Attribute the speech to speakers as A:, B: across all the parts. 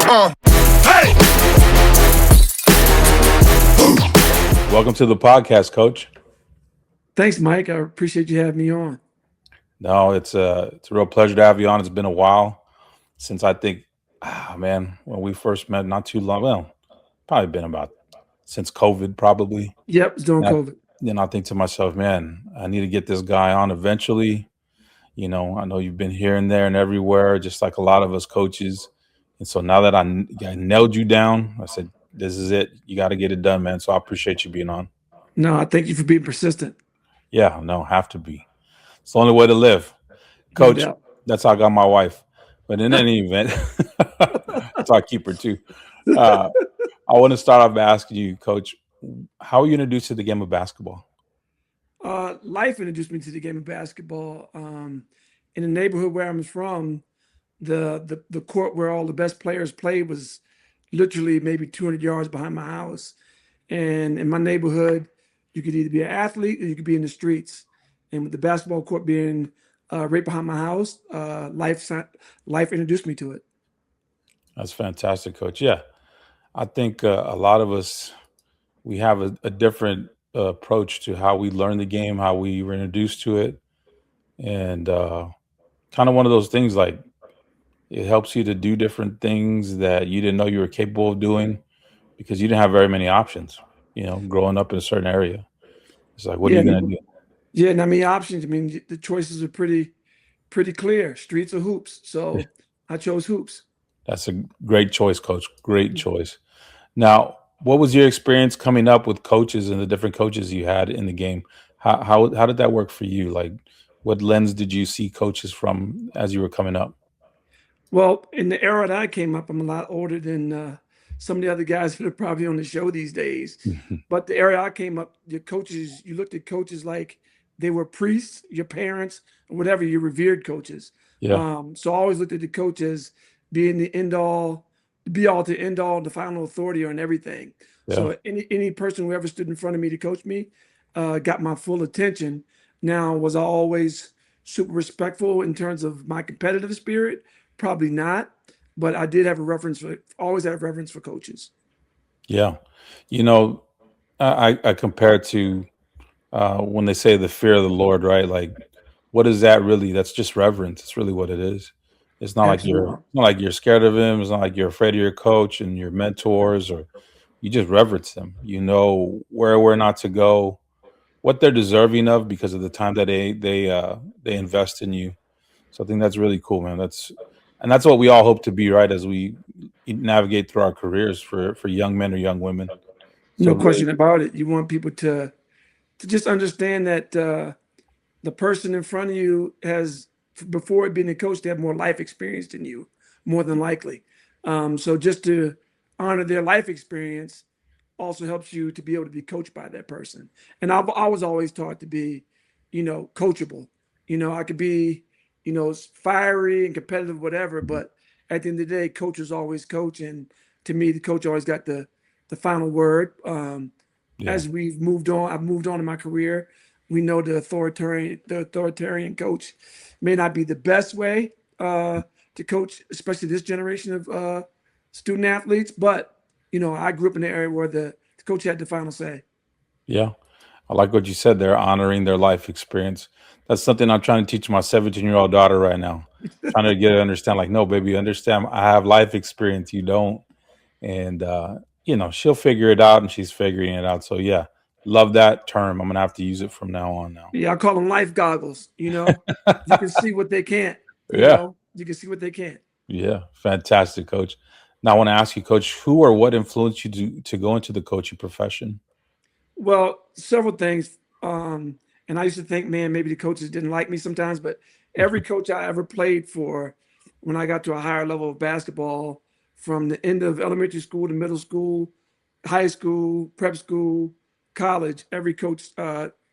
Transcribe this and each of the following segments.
A: Hey!
B: Welcome to the podcast, Coach.
C: Thanks, Mike. I appreciate you having me on.
B: No, it's a real pleasure to have you on. It's been a while since I think, man, when we first met, not too long. Well, probably been about since COVID, probably.
C: Yep, it's during
B: And I,
C: COVID.
B: then I think to myself, man, I need to get this guy on eventually. I know you've been here and there and everywhere, just like a lot of us coaches. And so now that I nailed you down, I said, this is it. You got to get it done, man. So I appreciate you being on.
C: No, I thank you for being persistent.
B: Yeah, no, have to be. It's the only way to live.
C: No
B: Coach,
C: doubt.
B: that's how I got my wife. But in any event, that's how I keep her too. Uh, I want to start off by asking you, Coach, how are you introduced to the game of basketball?
C: Life introduced me to the game of basketball. In the neighborhood where I'm from, the court where all the best players played was literally maybe 200 yards behind my house. And in my neighborhood, you could either be an athlete or you could be in the streets. And with the basketball court being right behind my house, life introduced me to it.
B: That's fantastic, Coach. Yeah, I think a lot of us we have a different approach to how we learn the game, how we were introduced to it, and kind of one of those things like it helps you to do different things that you didn't know you were capable of doing because you didn't have very many options. Growing up in a certain area, it's like, what are
C: Yeah,
B: you gonna do?
C: yeah, and I mean options. I mean the choices are pretty clear. Streets or hoops. So I chose hoops.
B: That's a great choice, Coach. Great choice. Now, what was your experience coming up with coaches and the different coaches you had in the game? How did that work for you? Like, what lens did you see coaches from as you were coming up?
C: Well, in the era that I came up, I'm a lot older than some of the other guys that are probably on the show these days. But the era I came up, your coaches, you looked at coaches like they were priests, your parents, or whatever, you revered coaches.
B: Yeah,
C: So I always looked at the coaches being the end all, be all to end all, the final authority on everything.
B: yeah,
C: So any person who ever stood in front of me to coach me got my full attention. Now, was I always super respectful in terms of my competitive spirit? Probably not, but I did have a reference for always have reference for coaches.
B: yeah. You know, I compare it to when they say the fear of the Lord, right? Like, what is that really? That's just reverence. It's really what it is.
C: Absolutely.
B: It's not like you're scared of him. It's not like you're afraid of your coach and your mentors, or you just reverence them. You know where not to go, what they're deserving of because of the time that they invest in you. So I think that's really cool, man. That's what we all hope to be, right? As we navigate through our careers for young men or young women. So
C: No
B: really,
C: question about it. You want people to just understand that the person in front of you has before being a coach, they have more life experience than you, more than likely. So just to honor their life experience also helps you to be able to be coached by that person. And I was always taught to be, coachable. I could be, fiery and competitive, whatever. But at the end of the day, coaches always coach, and to me, the coach always got the final word.
B: yeah,
C: As we've moved on, I've moved on in my career. We know the authoritarian coach may not be the best way to coach, especially this generation of student athletes. But I grew up in the area where the coach had the final say.
B: yeah. I like what you said. They're honoring their life experience. That's something I'm trying to teach my 17-year-old daughter right now. Trying to get her to understand, like, no, baby, understand. I have life experience. You don't, and she'll figure it out, and she's figuring it out. So yeah, love that term. I'm gonna have to use it from now on. Now.
C: Yeah, I call them life goggles. You can see what they can't.
B: Yeah,
C: You can see what they can't.
B: yeah, fantastic, coach. Now I want to ask you, coach, who or what influenced you to go into the coaching profession?
C: Well, several things. And I used to think, man, maybe the coaches didn't like me sometimes, but every coach I ever played for, when I got to a higher level of basketball, from the end of elementary school to middle school, high school, prep school, college, every coach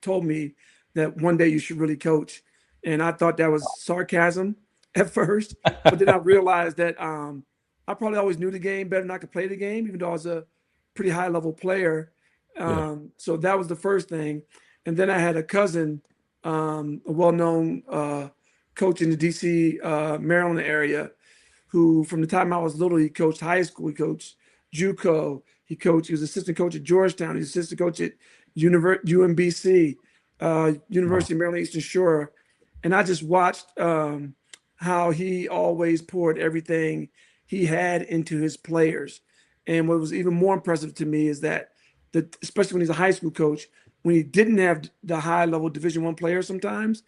C: told me that one day you should really coach. And I thought that was sarcasm at first, but then I realized that I probably always knew the game better than I could play the game, even though I was a pretty high level player.
B: Yeah,
C: So that was the first thing. And then I had a cousin, a well known coach in the DC, Maryland area, who from the time I was little, he coached high school, he coached JUCO, he was assistant coach at Georgetown, he's assistant coach at UMBC,
B: Wow.
C: University of Maryland Eastern Shore. And I just watched how he always poured everything he had into his players. And what was even more impressive to me is that, especially when he's a high school coach, when he didn't have the high level Division I players sometimes,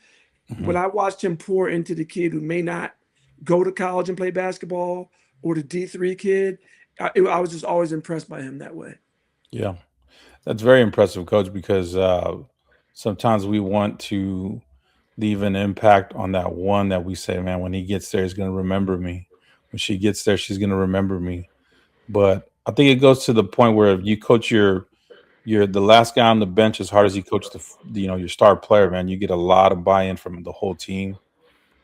C: when
B: Mhm.
C: I watched him pour into the kid who may not go to college and play basketball, or the D3 kid, I was just always impressed by him that way.
B: Yeah. That's very impressive, coach, because sometimes we want to leave an impact on that one that we say, man, when he gets there, he's going to remember me. When she gets there, she's going to remember me. But I think it goes to the point where if you coach you're the last guy on the bench as hard as you coach your star player, man, you get a lot of buy-in from the whole team,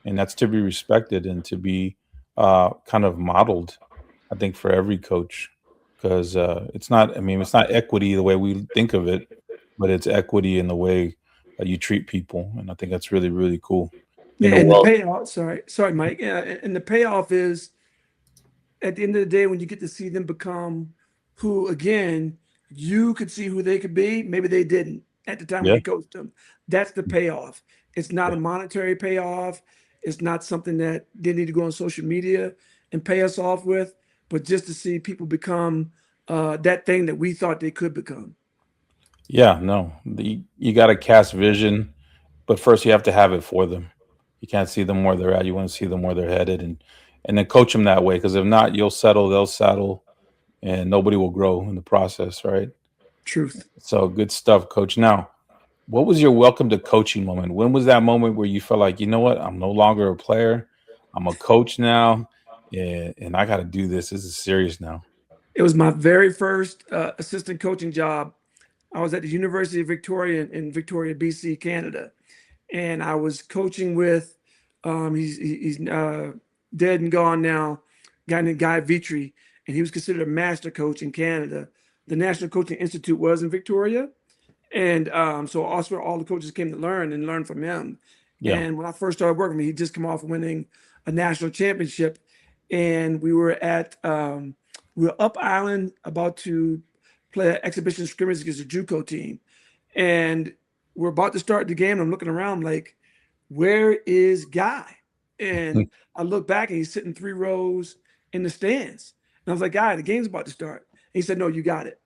B: and that's to be respected and to be kind of modeled, I think, for every coach, because it's not. I mean, it's not equity the way we think of it, but it's equity in the way that you treat people, and I think that's really really cool. In
C: Yeah,
B: the
C: and the
B: world,
C: payoff, sorry, Mike. Yeah, and the payoff is at the end of the day when you get to see them become who again you could see who they could be. Maybe they didn't at the time when
B: yeah,
C: you coached them. That's the payoff. It's not
B: yeah,
C: a monetary payoff. It's not something that they need to go on social media and pay us off with, but just to see people become that thing that we thought they could become.
B: yeah. No, you got to cast vision, but first you have to have it for them. You can't see them where they're at. You want to see them where they're headed, and then coach them that way. Because if not, you'll settle, they'll settle, and nobody will grow in the process, right?
C: Truth.
B: So good stuff, coach. Now, what was your welcome to coaching moment? When was that moment where you felt like, you know what, I'm no longer a player, I'm a coach now, and I got to do this. This is serious now.
C: It was my very first assistant coaching job. I was at the University of Victoria in Victoria, BC, Canada, and I was coaching with he's dead and gone now, a guy named Guy Vitry, and he was considered a master coach in Canada. The National Coaching Institute was in Victoria, and so also all the coaches came to learn and learn from him.
B: Yeah,
C: And when I first started working with him, he'd just come off winning a national championship, and we were up island about to play an exhibition scrimmage against a JUCO team, and we're about to start the game. And I'm looking around like, where is Guy? And I look back and he's sitting 3 rows in the stands. And I was like, Guy, the game's about to start. And he said, no, you got it.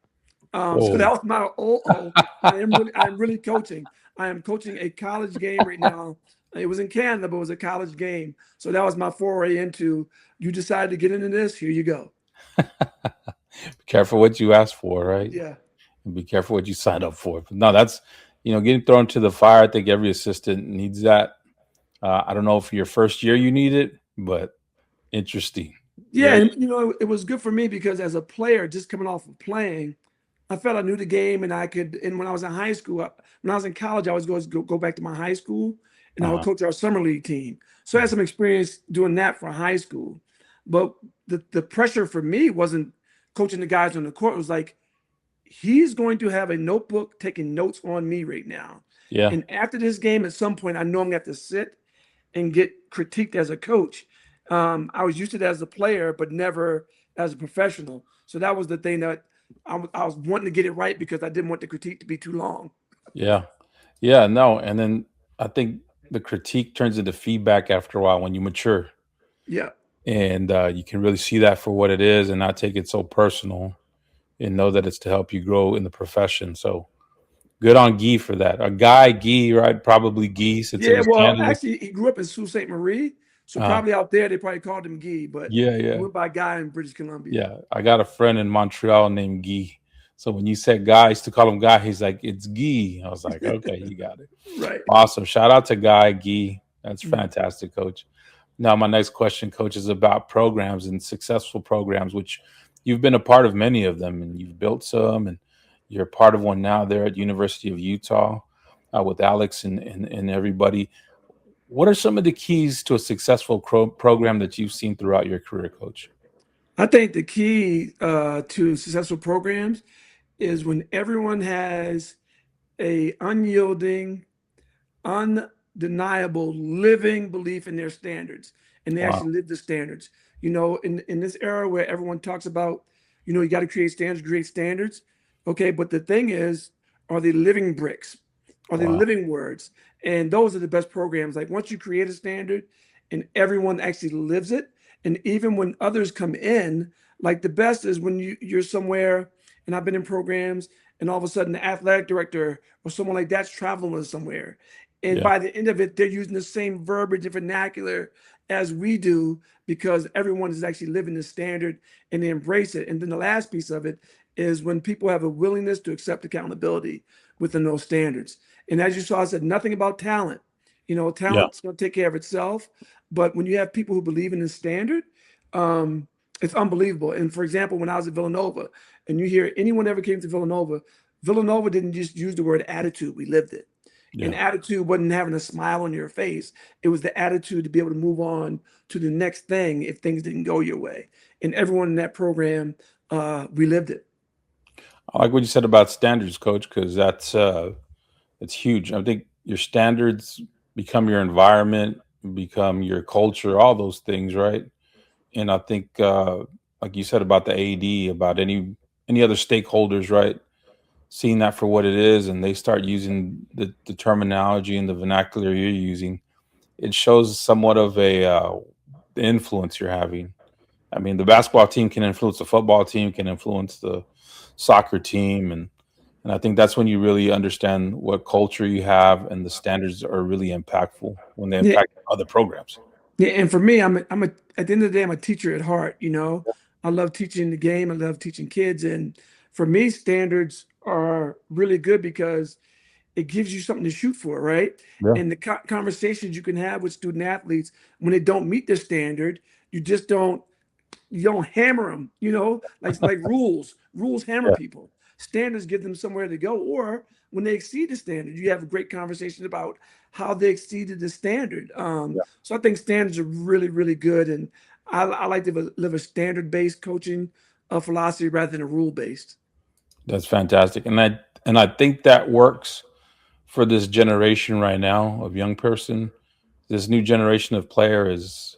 C: So that
B: whoa.
C: was my I am really coaching. I am coaching a college game right now. It was in Canada, but it was a college game. So that was my foray into you decided to get into this. Here you go.
B: Be careful what you ask for, right?
C: Yeah.
B: And be careful what you sign up for. But no, that's, getting thrown to the fire. I think every assistant needs that. I don't know if your first year you need it, but interesting.
C: Yeah,
B: Very,
C: and it was good for me because as a player, just coming off of playing, I felt I knew the game and I could. And when I was in high school, when I was in college, I was going to go back to my high school and I would
B: uh,
C: coach our summer league team. So I had some experience doing that for high school. But the pressure for me wasn't coaching the guys on the court. It was like he's going to have a notebook taking notes on me right now.
B: yeah,
C: And after this game, at some point, I know I'm going to have to sit and get critiqued as a coach. I was used to that as a player, but never as a professional. So that was the thing that I was wanting to get it right because I didn't want the critique to be too long.
B: yeah, yeah. No, and then I think the critique turns into feedback after a while when you mature,
C: Yeah.
B: and you can really see that for what it is, and not take it so personal, and know that it's to help you grow in the profession. So good on Guy for that. A guy, Guy, right? Probably Guy since it
C: Yeah.
B: was
C: Well,
B: Canada.
C: actually, he grew up in Sault Ste. Marie. So
B: Uh,
C: probably out there, they probably called him Guy, but
B: yeah,
C: he
B: yeah.
C: went by Guy in British Columbia.
B: Yeah, I got a friend in Montreal named Guy. So when you said Guy, I used to call him Guy. He's like, it's Guy. I was like, okay, you got it.
C: Right.
B: Awesome. Shout out to Guy. That's
C: Mhm.
B: fantastic, coach. Now, my next question, coach, is about programs and successful programs, which you've been a part of many of them and you've built some, and you're a part of one now there at University of Utah with Alex and everybody. What are some of the keys to a successful program that you've seen throughout your career, coach?
C: I think the key to successful programs is when everyone has a unyielding, undeniable living belief in their standards. and they
B: Wow.
C: actually live the standards. In this era where everyone talks about, you got to create standards. Okay, but the thing is, are they living bricks? Are they
B: Wow.
C: living words? And those are the best programs. Like once you create a standard and everyone actually lives it, and even when others come in, like the best is when you're somewhere, and I've been in programs, and all of a sudden the athletic director or someone like that's traveling with somewhere. And
B: Yeah.
C: by the end of it, they're using the same verbiage and vernacular as we do because everyone is actually living the standard and they embrace it. And then the last piece of it is when people have a willingness to accept accountability within those standards. And as you saw, I said nothing about talent.
B: Yeah.
C: Talent's going to take care of itself. But when you have people who believe in the standard, um, it's unbelievable. And for example, when I was at Villanova, and you hear anyone ever came to Villanova, Villanova didn't just use the word attitude, we lived it. And
B: Yeah.
C: attitude wasn't having a smile on your face. It was the attitude to be able to move on to the next thing if things didn't go your way. And everyone in that program, we lived it.
B: I like what you said about standards, coach, because it's huge. I think your standards become your environment, become your culture, all those things, right? And I think, like you said about the AD, about any other stakeholders, right? Seeing that for what it is, and they start using the terminology and the vernacular you're using, it shows somewhat of the influence you're having. I mean, the basketball team can influence the football team, can influence the soccer team, and I think that's when you really understand what culture you have, and the standards are really impactful when they
C: Yeah,
B: impact other programs.
C: yeah. And for me, at the end of the day, I'm a teacher at heart. I love teaching the game. I love teaching kids, and for me, standards are really good because it gives you something to shoot for, right?
B: Yeah,
C: And the conversations you can have with student athletes when they don't meet the standard, you just don't hammer them, like rules hammer
B: yeah,
C: people. Standards give them somewhere to go, or when they exceed the standard, you have a great conversation about how they exceeded the standard.
B: yeah.
C: So I think standards are really, really good, and I like to live a standard-based coaching philosophy rather than a rule-based.
B: That's fantastic, and I think that works for this generation right now of young person. This new generation of player is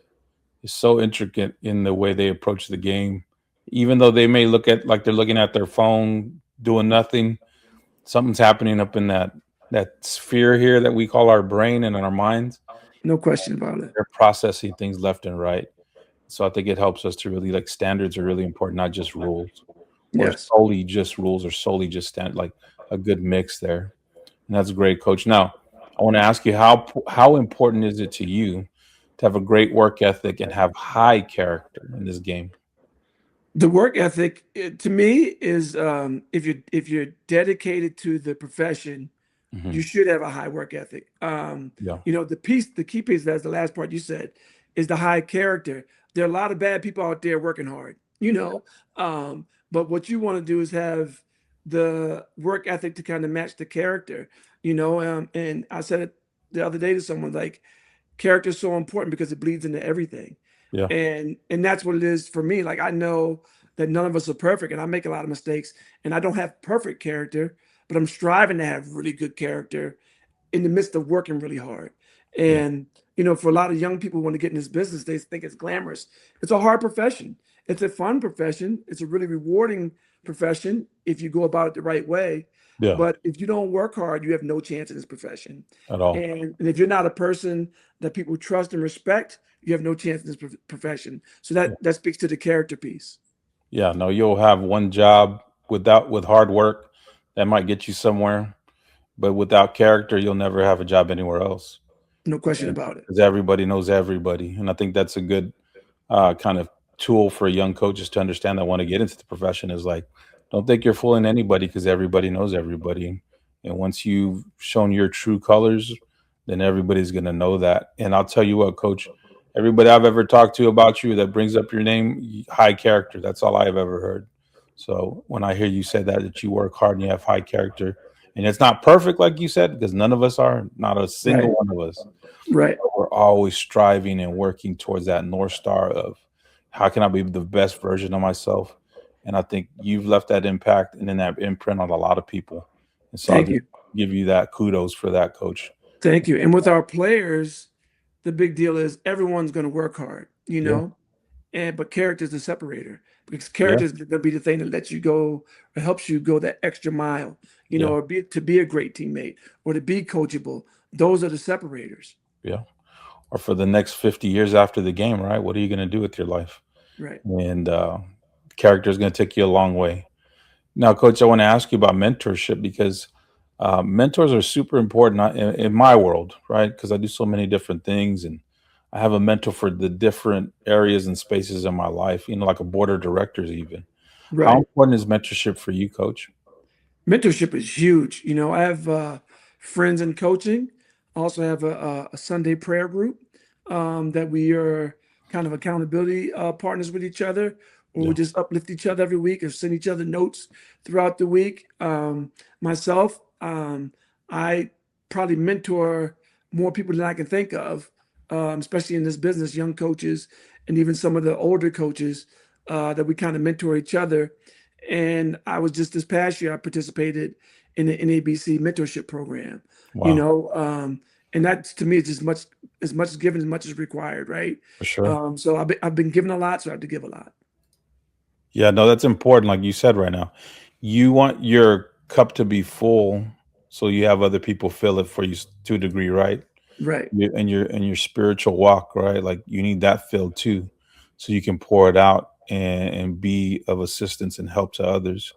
B: so intricate in the way they approach the game. Even though they may look at like they're looking at their phone doing nothing, something's happening up in that sphere here that we call our brain and in our minds.
C: No question about it.
B: They're processing things left and right. So I think it helps us to really like standards are really important, not just rules or
C: Yes.
B: solely just rules or solely just stand like a good mix there. And that's great, coach. Now, I want to ask you how important is it to you to have a great work ethic and have high character in this game?
C: The work ethic, to me, is if you're dedicated to the profession,
B: Hmm.
C: you should have a high work ethic.
B: Yeah,
C: The key piece, that's the last part you said, is the high character. There are a lot of bad people out there working hard, but what you want to do is have the work ethic to kind of match the character, and I said it the other day to someone, like, character is so important because it bleeds into everything.
B: yeah,
C: And that's what it is for me. Like, I know that none of us are perfect and I make a lot of mistakes and I don't have perfect character, but I'm striving to have really good character in the midst of working really hard.
B: yeah,
C: And for a lot of young people who want to get in this business, they think it's glamorous. It's a hard profession. It's a fun profession. It's a really rewarding profession if you go about it the right way.
B: yeah.
C: But if you don't work hard, you have no chance in this profession.
B: At all.
C: And if you're not a person that people trust and respect, you have no chance in this profession. So
B: Yeah.
C: that speaks to the character piece.
B: Yeah, no, you'll have one job with hard work that might get you somewhere, but without character, you'll never have a job anywhere else.
C: No question about it.
B: Because everybody knows everybody, and I think that's a good kind of tool for young coaches to understand that want to get into the profession is like, don't think you're fooling anybody because everybody knows everybody. And once you've shown your true colors, then everybody's going to know that. And I'll tell you what, coach, everybody I've ever talked to about you that brings up your name, high character. That's all I've ever heard. So when I hear you say that you work hard and you have high character, and it's not perfect, like you said, because none of us are, not a single
C: Right.
B: one of us,
C: Right.
B: we're always striving and working towards that North Star of how can I be the best version of myself? And I think you've left that impact and then that imprint on a lot of people. And so I'll
C: Thank
B: just
C: you.
B: give you that kudos for that, coach.
C: Thank you. And with our players, the big deal is everyone's going to work hard,
B: Yeah.
C: and but character is the separator because
B: Yeah.
C: character is going to be the thing that lets you go or helps you go that extra mile,
B: Yeah.
C: or to be a great teammate or to be coachable. Those are the separators.
B: Yeah. Or for the next 50 years after the game, right? What are you going to do with your life?
C: Right.
B: And character is going to take you a long way. Now, coach, I want to ask you about mentorship because mentors are super important in my world, right? Because I do so many different things and I have a mentor for the different areas and spaces in my life, like a board of directors, even. How
C: Right.
B: important is mentorship for you, coach?
C: Mentorship is huge. I have friends in coaching. I also have a Sunday prayer group that we are kind of accountability partners with each other, or we
B: Yeah.
C: just uplift each other every week or send each other notes throughout the week. Myself, I probably mentor more people than I can think of, especially in this business, young coaches and even some of the older coaches that we kind of mentor each other. And I was just this past year, I participated in the NABC mentorship program, you
B: Wow.
C: know, um, and that to me is just as much as given as much as required, right?
B: For sure.
C: So I've been given a lot, so I have to give a lot.
B: Yeah, no, that's important. Like you said right now, you want your cup to be full so you have other people fill it for you to a degree, right?
C: Right.
B: In your spiritual walk, right? Like you need that filled too, so you can pour it out and be of assistance and help to others.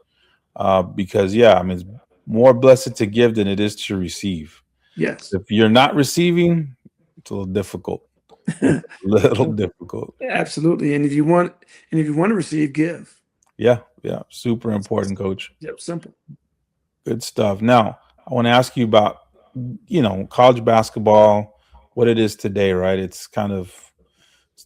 B: Because yeah, I mean, it's more blessed to give than it is to receive.
C: Yes.
B: If you're not receiving, it's a little difficult. It's a little difficult.
C: Absolutely. And if you want to receive, give.
B: Yeah, yeah, super important, coach.
C: Yep. Simple.
B: Good stuff. Now, I want to ask you about, college basketball, what it is today, right? It's kind of,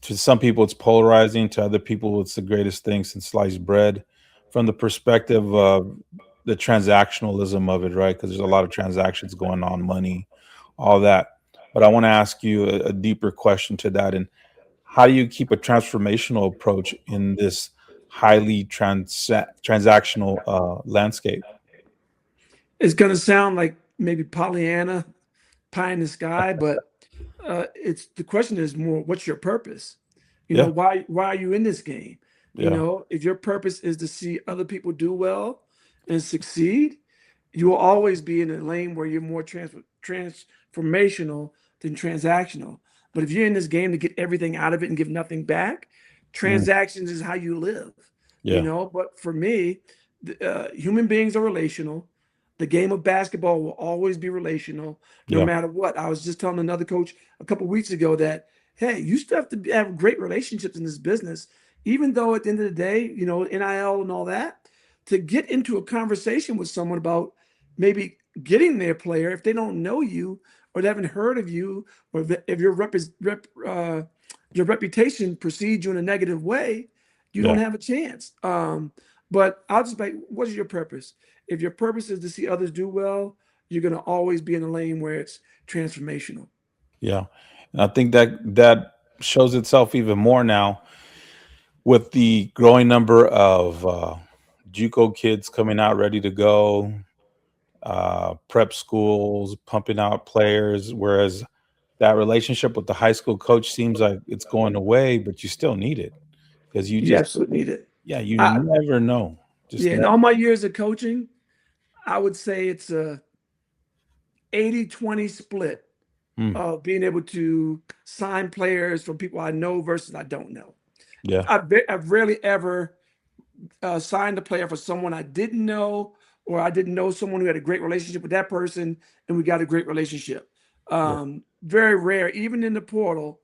B: to some people, it's polarizing. To other people, it's the greatest thing since sliced bread. From the perspective of the transactionalism of it, right? Because there's a lot of transactions going on, money, all that. But I want to ask you a deeper question to that. And how do you keep a transformational approach in this highly transactional landscape?
C: It's going to sound like maybe Pollyanna, pie in the sky, but it's the question is more, what's your purpose?
B: Yeah,
C: Why are you in this game?
B: yeah,
C: If your purpose is to see other people do well and succeed, you will always be in a lane where you're more transformational than transactional. But if you're in this game to get everything out of it and give nothing back,
B: mm,
C: transactions is how you live.
B: yeah,
C: But for me, human beings are relational. The game of basketball will always be relational, no
B: yeah,
C: matter what. I was just telling another coach a couple weeks ago that, hey, you still have to have great relationships in this business, even though at the end of the day, NIL and all that, to get into a conversation with someone about maybe getting their player if they don't know you or they haven't heard of you, or if your reputation precedes you in a negative way, you
B: yeah,
C: don't have a chance. But I'll just like, what is your purpose? If your purpose is to see others do well, you're going to always be in a lane where it's transformational.
B: yeah. And I think that shows itself even more now with the growing number of JUCO kids coming out ready to go, prep schools pumping out players, whereas that relationship with the high school coach seems like it's going away, but you still need it because you
C: You
B: just,
C: absolutely need it.
B: yeah, you
C: I,
B: never know. Just
C: yeah, in
B: never.
C: all my years of coaching, I would say it's a 80-20 split
B: Mm,
C: of being able to sign players from people I know versus I don't know.
B: yeah,
C: I've rarely ever signed a player for someone I didn't know, or I didn't know someone who had a great relationship with that person and we got a great relationship.
B: yeah,
C: Very rare, even in the portal,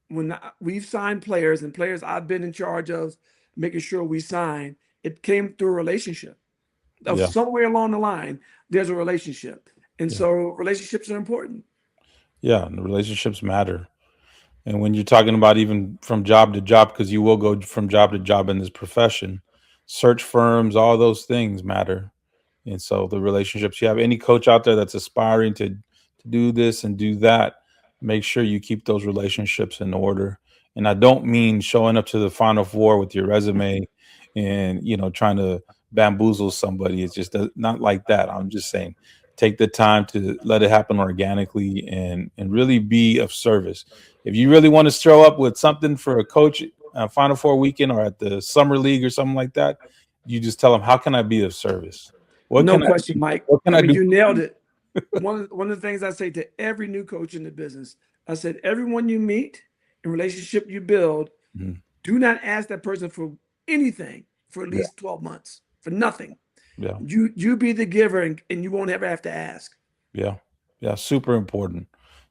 C: when we've signed players and players I've been in charge of making sure we sign, it came through a relationship. Of
B: yeah,
C: somewhere along the line, there's a relationship. And
B: yeah,
C: so relationships are important.
B: yeah. And the relationships matter. And when you're talking about even from job to job, because you will go from job to job in this profession, search firms, all those things matter. And so the relationships you have, any coach out there that's aspiring to do this and do that, make sure you keep those relationships in order. And I don't mean showing up to the Final Four with your resume and trying to bamboozle somebody. It's just not like that. I'm just saying take the time to let it happen organically and really be of service. If you really want to show up with something for a coach, Final Four weekend or at the summer league or something like that, you just tell them, "How can I be of service? What
C: No
B: can I
C: question,
B: do?
C: Mike.
B: What can
C: I
B: I
C: mean,
B: do
C: you
B: for
C: nailed
B: you?"
C: it. One of the things I say to every new coach in the business, I said, everyone you meet and relationship you build,
B: Mhm.
C: do not ask that person for anything for at
B: Yeah,
C: least 12 months, for nothing.
B: yeah,
C: You be the giver, and you won't ever have to ask.
B: yeah, yeah. Super important.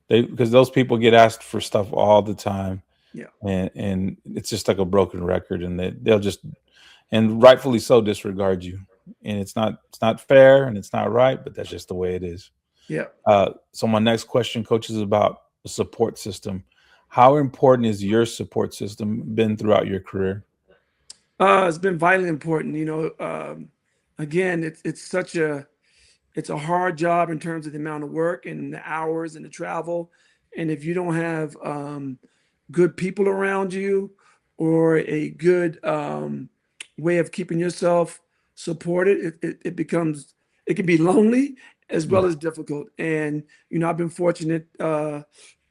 B: They because those people get asked for stuff all the time,
C: Yeah.
B: and it's just like a broken record, and they'll just and rightfully so disregard you. And it's not fair and it's not right, but that's just the way it is.
C: Yeah.
B: So my next question, coach, is about the support system. How important is your support system been throughout your career?
C: It's been vitally important. Again, it's a hard job in terms of the amount of work and the hours and the travel. And if you don't have good people around you or a good way of keeping yourself supported, it becomes, it can be lonely as
B: Yeah,
C: well as difficult. And, I've been fortunate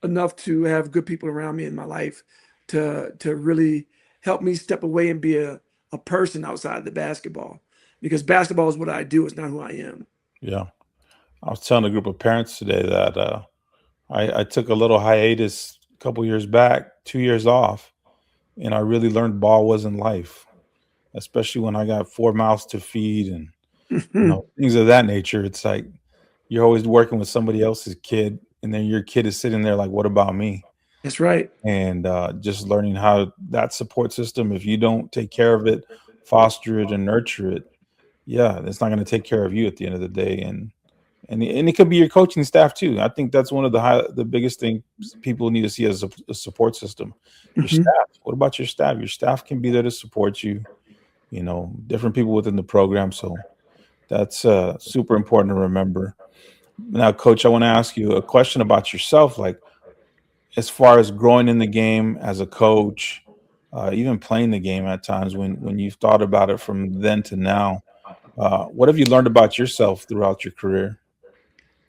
C: enough to have good people around me in my life to really help me step away and be a person outside of the basketball, because basketball is what I do. It's not who I am.
B: yeah. I was telling a group of parents today that I took a little hiatus a couple years back, 2 years off, and I really learned ball wasn't life, especially when I got four mouths to feed and things of that nature. It's like you're always working with somebody else's kid, and then your kid is sitting there like, "What about me?"
C: That's right.
B: And just learning how that support system, if you don't take care of it, foster it, and nurture it, yeah, it's not going to take care of you at the end of the day. And it could be your coaching staff too. I think that's one of the biggest things people need to see as a support system. Your
C: Hmm.
B: staff. What about your staff? Your staff can be there to support you. Different people within the program. So that's super important to remember. Now, coach, I want to ask you a question about yourself. Like, as far as growing in the game as a coach, even playing the game at times, when you've thought about it from then to now, what have you learned about yourself throughout your career?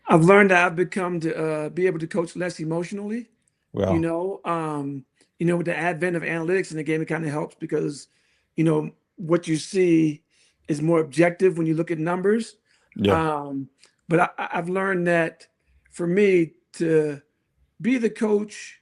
C: I've learned that I've become to be able to coach less emotionally. You
B: Well,
C: know, um, with the advent of analytics in the game, it kind of helps because, what you see is more objective when you look at numbers.
B: yeah,
C: Um, but I've learned that for me to be the coach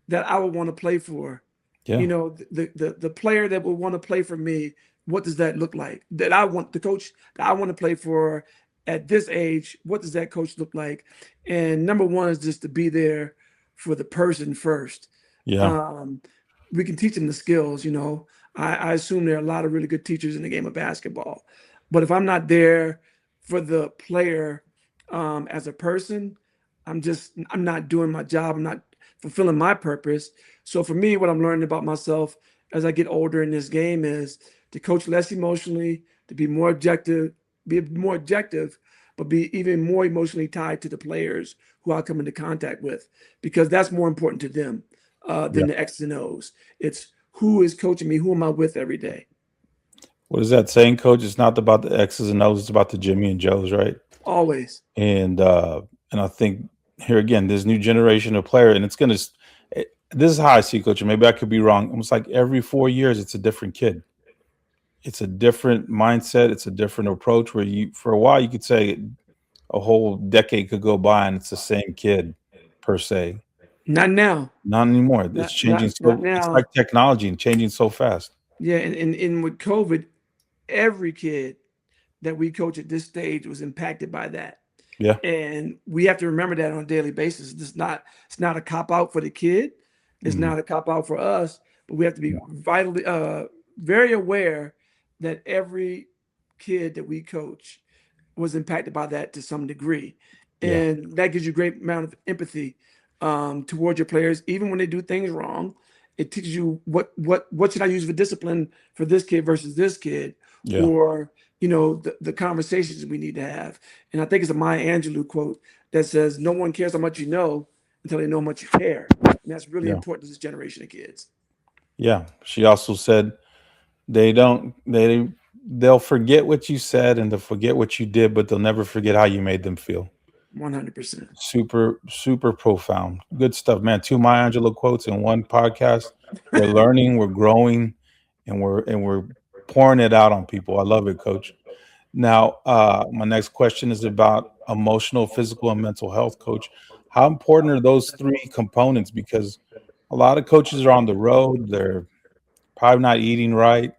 C: that I would want to play for.
B: yeah,
C: The player that would want to play for me, what does that look like? That I want the coach that I want to play for at this age, what does that coach look like? And number one is just to be there for the person first.
B: yeah,
C: Um, we can teach them the skills, you know. I assume there are a lot of really good teachers in the game of basketball. But if I'm not there for the player as a person, I'm not doing my job. I'm not fulfilling my purpose. So for me, what I'm learning about myself as I get older in this game is to coach less emotionally, to be more objective, but be even more emotionally tied to the players who I come into contact with, because that's more important to them
B: yeah.
C: than the X's and O's. It's who is coaching me, who am I with every day,
B: What is that saying, coach? It's not about the X's and O's, it's about the Jimmy and Joes, right?
C: always.
B: And and I think here again, this new generation of player, and this is how I see coach, and maybe I could be wrong. Almost like every 4 years, it's a different kid. It's a different mindset. It's a different approach. Where you, for a while, you could say a whole decade could go by and it's the same kid per se.
C: Not now.
B: Not anymore. It's changing
C: Not
B: it's like
C: now.
B: technology and changing so fast.
C: Yeah, and with COVID, every kid that we coach at this stage was impacted by that.
B: Yeah.
C: And we have to remember that on a daily basis. It's not a cop out for the kid. It's
B: Mhm.
C: not a cop out for us, but we have to be
B: Yeah.
C: vitally very aware that every kid that we coach was impacted by that to some degree.
B: Yeah.
C: And that gives you a great amount of empathy towards your players, even when they do things wrong. It teaches you what should I use for discipline for this kid versus this kid,
B: Yeah.
C: or the conversations we need to have. And I think it's a Maya Angelou quote that says, "No one cares how much you know until they know how much you care." And that's really
B: Yeah.
C: important to this generation of kids.
B: Yeah. She also said they don't. They they'll forget what you said and they'll forget what you did, but they'll never forget how you made them feel.
C: 100%.
B: Super, super profound. Good stuff, man. Two Maya Angelou quotes in one podcast. We're learning, we're growing, and we're pouring it out on people. I love it, coach. Now, my next question is about emotional, physical, and mental health, coach. How important are those three components? Because a lot of coaches are on the road, they're probably not eating right,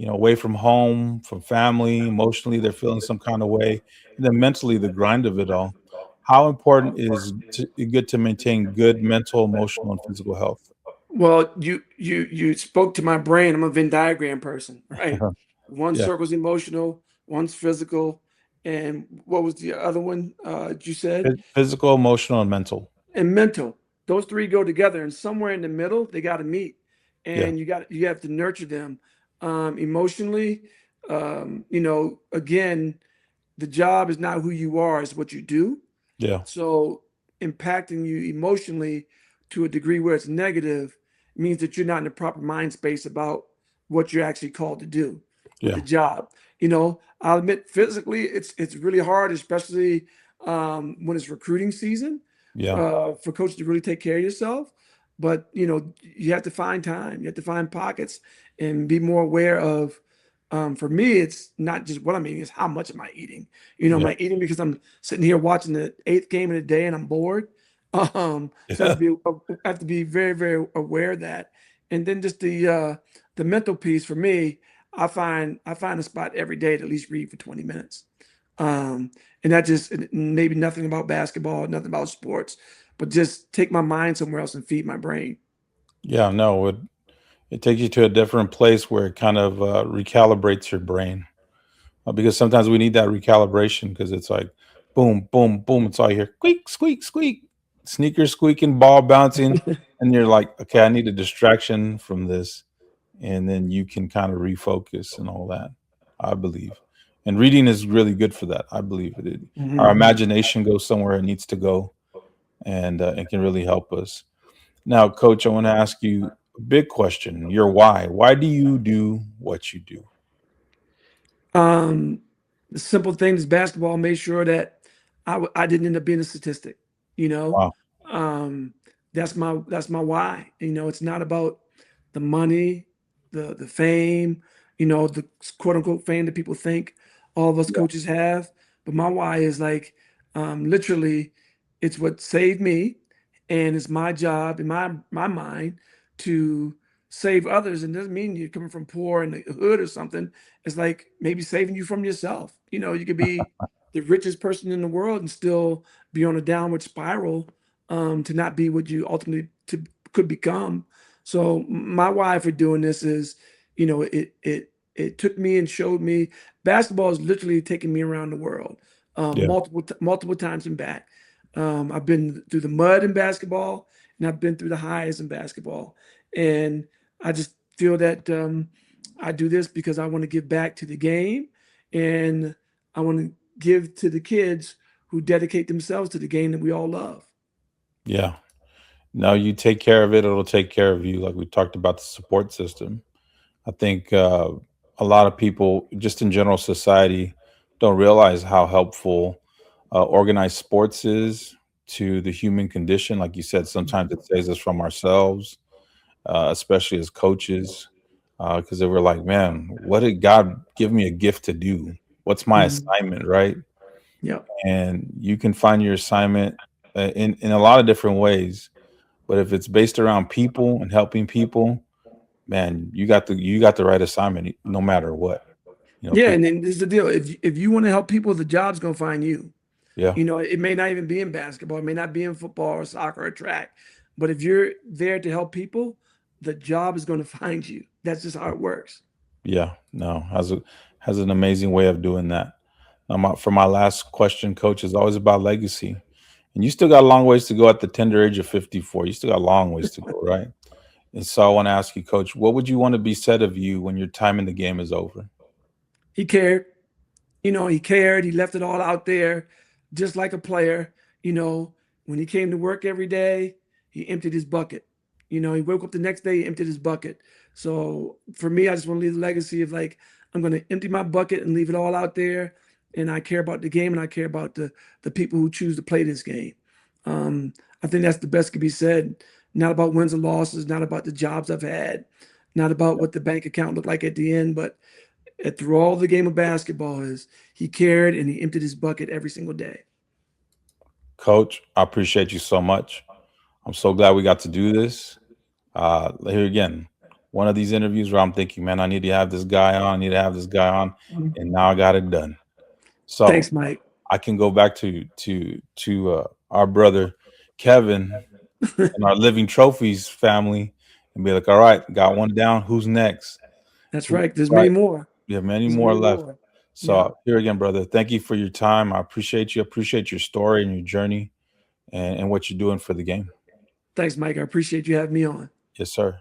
B: away from home, from family, emotionally, they're feeling some kind of way. And then mentally, the grind of it all. How important is good to maintain good mental, emotional, and physical health?
C: Well, you spoke to my brain. I'm a Venn diagram person, right? One
B: Yeah.
C: circle's emotional, one's physical, and what was the other one you said?
B: Physical, emotional, and mental.
C: And mental. Those three go together, and somewhere in the middle they got to meet,
B: Yeah.
C: and you have to nurture them emotionally. Again, the job is not who you are; it's what you do.
B: Yeah.
C: So impacting you emotionally to a degree where it's negative means that you're not in the proper mind space about what you're actually called to do with the
B: Yeah.
C: job. I'll admit physically it's really hard, especially when it's recruiting season,
B: Yeah.
C: for coaches to really take care of yourself. But you have to find time, you have to find pockets, and be more aware of. For me, it's not just what I'm eating; it's how much am I eating. Am
B: Yeah.
C: I eating because I'm sitting here watching the eighth game of the day and I'm bored? So
B: Yeah.
C: I have to be very, very aware of that. And then just the mental piece for me, I find a spot every day to at least read for 20 minutes. Um, and that just maybe nothing about basketball, nothing about sports, but just take my mind somewhere else and feed my brain.
B: Yeah. No, it takes you to a different place where it kind of recalibrates your brain. Because sometimes we need that recalibration because it's like boom, boom, boom. It's all you hear squeak, squeak, squeak, sneakers squeaking, ball bouncing. And you're like, okay, I need a distraction from this. And then you can kind of refocus and all that, I believe. And reading is really good for that. I believe it. Our
C: Mhm.
B: imagination goes somewhere it needs to go, and it can really help us. Now, coach, I want to ask you a big question. Your why. Why do you do what you do?
C: Um, the simple things, basketball made sure that I didn't end up being a statistic. You know,
B: Wow.
C: um, that's my why. It's not about the money, the fame, the quote unquote fame that people think all of us
B: Yeah.
C: coaches have. But my why is like literally, it's what saved me, and it's my job in my mind to save others. And it doesn't mean you're coming from poor in the hood or something. It's like maybe saving you from yourself. You could be the richest person in the world and still be on a downward spiral, to not be what you ultimately could become. So my why for doing this is, it took me and showed me basketball is literally taking me around the world,
B: Yeah.
C: multiple times and back. I've been through the mud in basketball, and I've been through the highs in basketball, and I just feel that I do this because I want to give back to the game, and I want to give to the kids who dedicate themselves to the game that we all love.
B: Yeah. Now you take care of it, it'll take care of you. Like we talked about the support system. I think a lot of people, just in general society, don't realize how helpful organized sports is to the human condition. Like you said, sometimes it saves us from ourselves, especially as coaches, because they were like, man, what did God give me a gift to do? What's my
C: Mhm.
B: assignment, right?
C: Yeah.
B: And you can find your assignment in a lot of different ways. But if it's based around people and helping people, man, you got the right assignment no matter what.
C: Yeah,
B: People.
C: and then this is the deal. If you want to help people, the job's gonna find you.
B: Yeah,
C: It may not even be in basketball, it may not be in football or soccer or track, but if you're there to help people, the job is gonna find you. That's just how it works.
B: yeah. No, has an amazing way of doing that. For my last question, coach, is always about legacy, and you still got a long ways to go at the tender age of 54. You still got a long ways to go, right? And so I want to ask you, coach, what would you want to be said of you when your time in the game is over?
C: He cared. He cared. He left it all out there, just like a player. You know, when he came to work every day, he emptied his bucket. He woke up the next day, he emptied his bucket. So for me, I just want to leave a legacy of like, I'm going to empty my bucket and leave it all out there. And I care about the game, and I care about the people who choose to play this game. Um, I think that's the best could be said. Not about wins and losses, not about the jobs I've had, not about what the bank account looked like at the end, but through all the game of basketball is he cared and he emptied his bucket every single day.
B: Coach, I appreciate you so much. I'm so glad we got to do this. Here again, one of these interviews where I'm thinking, man, I need to have this guy on, I need to have this guy on, and now I got it done. So
C: Thanks, Mike.
B: I can go back to our brother Kevin and our Living Trophies family and be like, all right, got one down. Who's next?
C: That's
B: Who,
C: right. There's many
B: right?
C: more.
B: We have many
C: There's
B: more
C: many
B: left.
C: more. Yeah.
B: So here again, brother, thank you for your time. I appreciate you. Appreciate your story and your journey and what you're doing for the game.
C: Thanks, Mike. I appreciate you having me on.
B: Yes, sir.